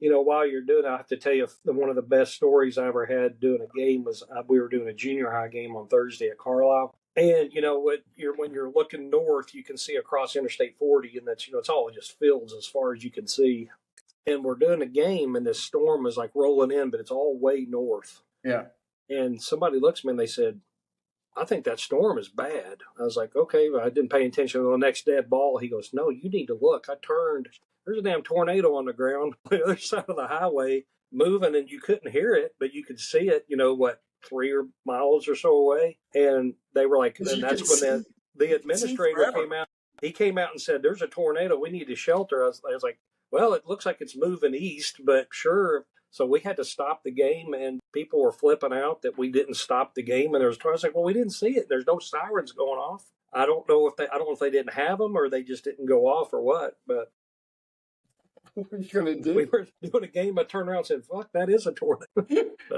while you're doing it, I have to tell you one of the best stories I ever had doing a game was we were doing a junior high game on Thursday at Carlisle. And when you're looking north, you can see across Interstate 40, and that's it's all just fields as far as you can see. And we're doing a game, and this storm is like rolling in, but it's all way north. Yeah. And somebody looks at me and they said, "I think that storm is bad." I was like, "Okay," but I didn't pay attention. On the next dead ball, he goes, "No, you need to look." I turned. There's a damn tornado on the ground on the other side of the highway moving, and you couldn't hear it, but you could see it. 3 miles or so away. And they were like, and that's when the administrator came out. He came out and said, "There's a tornado. We need to shelter." I was like, "Well, it looks like it's moving east, but sure." So we had to stop the game, and people were flipping out that we didn't stop the game. And I was like, "Well, we didn't see it. There's no sirens going off." I don't know if they didn't have them or they just didn't go off or what. But what are you gonna do? We were doing a game. I turned around and said, "Fuck, that is a tornado." But,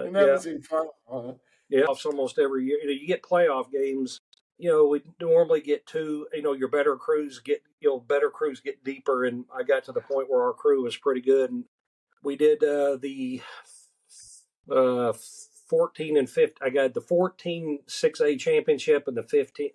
and that was in fun. Yeah, it's almost every year. You get playoff games. We normally get two. Your better crews get deeper, and I got to the point where our crew was pretty good, and we did the 14 and 15. I got the 14 6A championship, and the 15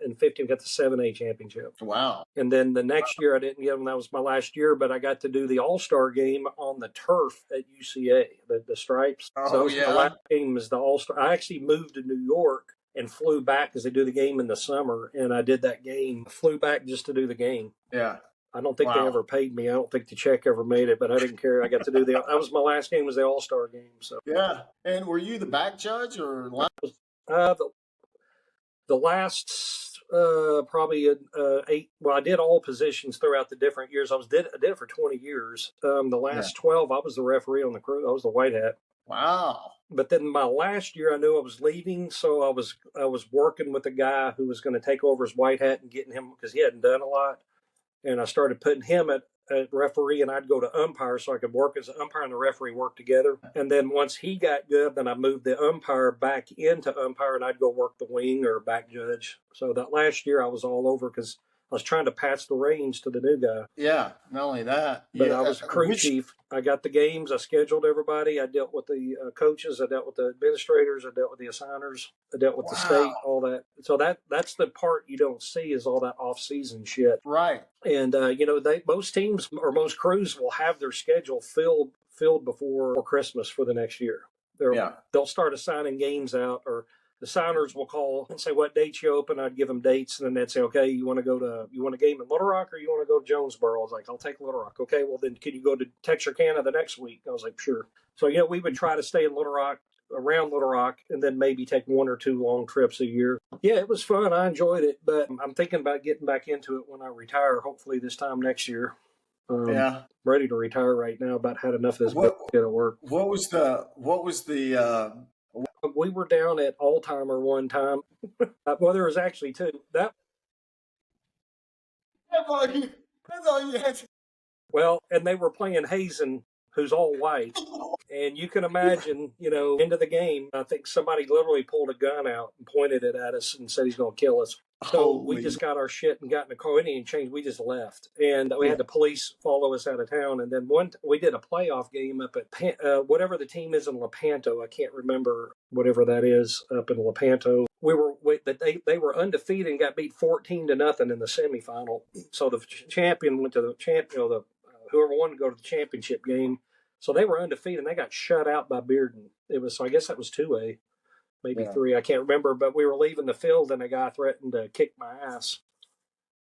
got the 7A championship. Wow! And then the next year I didn't get them. That was my last year, but I got to do the All-Star game on the turf at UCA, the Stripes. Oh, so the last game was the All-Star. I actually moved to New York and flew back because they do the game in the summer, and I did that game. Flew back just to do the game. Yeah. I don't think they ever paid me. I don't think the check ever made it, but I didn't care. I got to do that was my last game was the All-Star game. So yeah. And were you the back judge or the last probably 8? Well, I did all positions throughout the different years. I did it for 20 years. The last 12, I was the referee on the crew. I was the white hat. Wow. But then my last year, I knew I was leaving, so I was working with a guy who was going to take over his white hat and getting him because he hadn't done a lot. And I started putting him at referee, and I'd go to umpire so I could work as an umpire and the referee work together. And then once he got good, then I moved the umpire back into umpire, and I'd go work the wing or back judge. So that last year I was all over because I was trying to pass the reins to the new guy. Yeah, not only that. But I was a crew chief. I got the games. I scheduled everybody. I dealt with the coaches. I dealt with the administrators. I dealt with the assigners. I dealt with the state, all that. So that's the part you don't see is all that off-season shit. Right. And, most teams or most crews will have their schedule filled before Christmas for the next year. They'll start assigning games out, or the signers will call and say what dates you open. I'd give them dates, and then they'd say, "Okay, you want a game in Little Rock or you want to go to Jonesboro?" I was like, "I'll take Little Rock." "Okay, well then can you go to Texarkana the next week?" I was like, "Sure." So we would try to stay in Little Rock, around Little Rock, and then maybe take 1 or 2 long trips a year. Yeah, it was fun. I enjoyed it, but I'm thinking about getting back into it when I retire, hopefully this time next year. Ready to retire right now. About had enough of this bullshit at work. What was the we were down at Alzheimer one time. Well, there was actually 2. That's all you had. Well, and they were playing Hazen, who's all white. And you can imagine, into the game, I think somebody literally pulled a gun out and pointed it at us and said he's going to kill us. So we just got our shit and got in the car. It didn't change. We just left. And we had the police follow us out of town. And then we did a playoff game up at whatever the team is in Lepanto. I can't remember whatever that is up in Lepanto. They were undefeated and got beat 14-0 in the semifinal. So the champion went to the champion, whoever wanted to go to the championship game. So they were undefeated, and they got shut out by Bearden. I guess that was 2A, maybe 3. I can't remember. But we were leaving the field, and a guy threatened to kick my ass.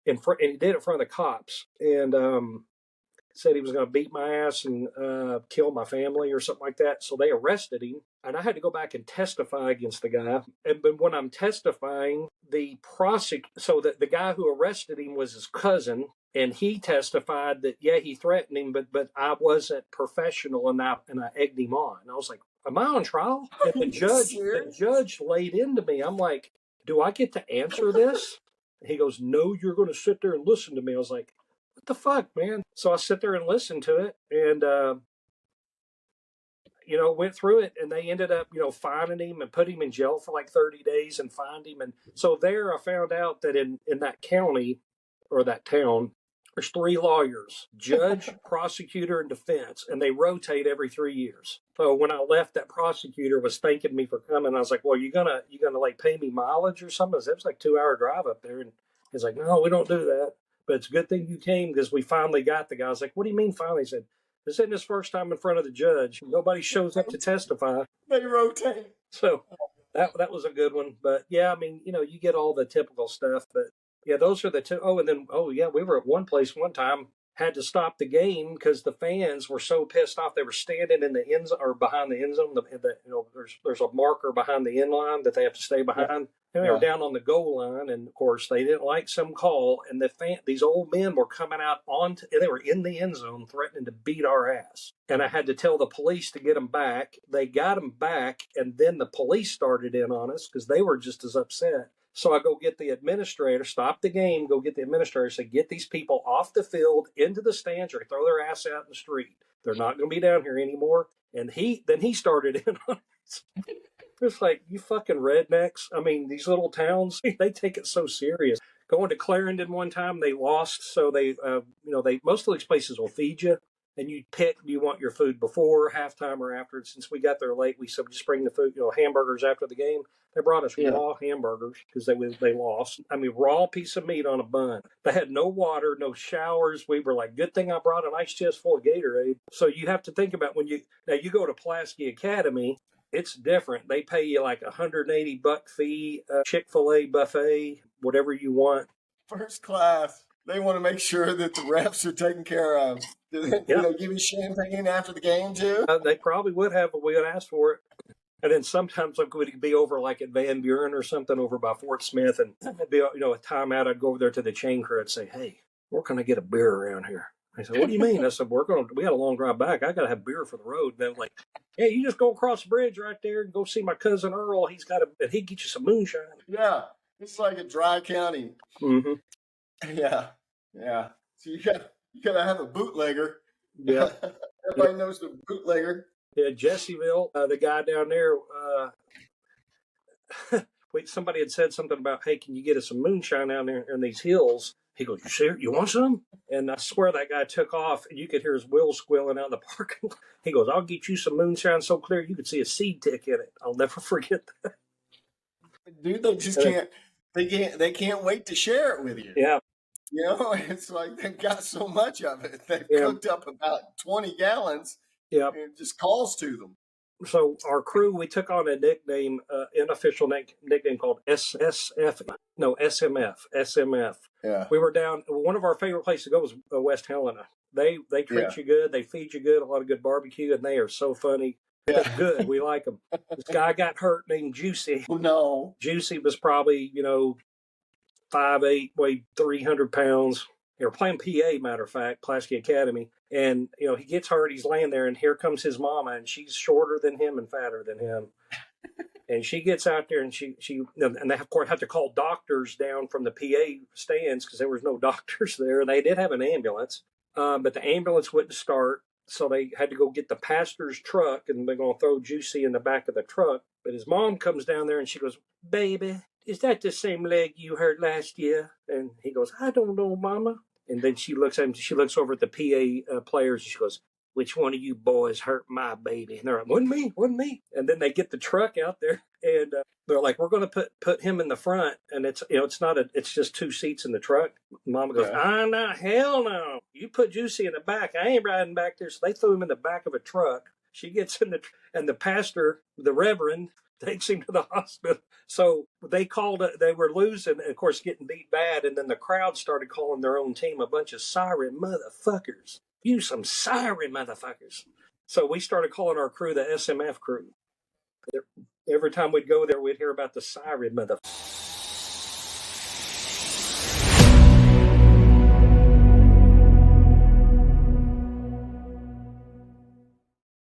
And he did it in front of the cops. And said he was going to beat my ass and kill my family or something like that. So they arrested him. And I had to go back and testify against the guy. But when I'm testifying, the guy who arrested him was his cousin. And he testified that, he threatened him, but I wasn't professional, and I egged him on. And I was like, "Am I on trial?" And the judge laid into me. I'm like, "Do I get to answer this?" And he goes, "No, you're going to sit there and listen to me." I was like, "What the fuck, man?" So I sit there and listened to it, and went through it, and they ended up, fining him and put him in jail for like 30 days and fined him. And so there I found out that in that county or that town, There's 3 lawyers: judge, prosecutor, and defense, and they rotate every 3 years. So when I left, that prosecutor was thanking me for coming. I was like, "Well, you gonna like pay me mileage or something?" It was like 2-hour drive up there, and he's like, "No, we don't do that. But it's a good thing you came because we finally got the guy." I was like, "What do you mean finally?" He said, "This isn't his first time in front of the judge. Nobody shows up to testify." They rotate. So that was a good one. But yeah, I mean, you get all the typical stuff. But yeah, those are the two. Oh, and then yeah, we were at one place one time, had to stop the game because the fans were so pissed off. They were standing in the end zone or behind the end zone. There's a marker behind the end line that they have to stay behind. And they were down on the goal line, and of course they didn't like some call. And these old men were coming out they were in the end zone threatening to beat our ass. And I had to tell the police to get them back. They got them back, and then the police started in on us because they were just as upset. So I go get the administrator, stop the game, go get the administrator, say, get these people off the field, into the stands, or throw their ass out in the street. They're not going to be down here anymore. And then he started in on us. It's like, you fucking rednecks. I mean, these little towns, they take it so serious. Going to Clarendon one time, they lost. So they most of these places will feed you. And you pick, do you want your food before, halftime, or after? Since we got there late, we said, just bring the food, hamburgers after the game. They brought us raw hamburgers because they lost. I mean, raw piece of meat on a bun. They had no water, no showers. We were like, good thing I brought an ice chest full of Gatorade. So you have to think about when you go to Pulaski Academy, it's different. They pay you like $180 fee, Chick-fil-A buffet, whatever you want. First class. They want to make sure that the refs are taken care of. Do they give you champagne after the game too? They probably would have, but we would ask for it. And then sometimes I could be over like at Van Buren or something over by Fort Smith, and it'd be a timeout. I'd go over there to the chain crew and say, "Hey, where can I get a beer around here?" I said, "What do you mean?" I said, we had a long drive back. I got to have beer for the road. And they're like, "Hey, you just go across the bridge right there and go see my cousin Earl. And he'd get you some moonshine." Yeah, it's like a dry county. Mm-hmm. Yeah. So you gotta have a bootlegger. Yeah. Everybody knows the bootlegger. Yeah, Jesseville, the guy down there. Somebody had said something about, "Hey, can you get us some moonshine down there in these hills?" He goes, you want some? And I swear that guy took off, and you could hear his wheels squealing out in the parking lot. He goes, "I'll get you some moonshine so clear you could see a seed tick in it." I'll never forget that. Dude, they just can't. They can't wait to share it with you. Yeah. It's like they've got so much of it. They've cooked up about 20 gallons. Yeah. And it just calls to them. So our crew, we took on a nickname, unofficial nickname called SMF. Yeah. We were down. One of our favorite places to go was West Helena. They treat you good. They feed you good. A lot of good barbecue, and they are so funny. Yeah. Good. We like them. This guy got hurt named Juicy. Oh, no. Juicy was probably 5'8", weighed 300 pounds. They were playing PA, matter of fact, Pulaski Academy. And, he gets hurt. He's laying there, and here comes his mama, and she's shorter than him and fatter than him. And she gets out there, and and they, of course, have to call doctors down from the PA stands because there was no doctors there. They did have an ambulance, but the ambulance wouldn't start. So they had to go get the pastor's truck, and they're going to throw Juicy in the back of the truck. But his mom comes down there, and she goes, "Baby, is that the same leg you hurt last year?" And he goes, "I don't know, Mama." And then she looks at him. She looks over at the PA players, and she goes, "Which one of you boys hurt my baby?" And they're like, wasn't me. And then they get the truck out there, and they're like, "We're going to put him in the front." And it's it's just 2 seats in the truck. Mama goes, no, hell no. You put Juicy in the back. I ain't riding back there. So they threw him in the back of a truck. She gets in and the pastor, the reverend, takes him to the hospital. So they called it, they were losing, of course, getting beat bad. And then the crowd started calling their own team a bunch of siren motherfuckers. You some siren motherfuckers. So we started calling our crew the SMF crew. Every time we'd go there, we'd hear about the siren motherfuckers.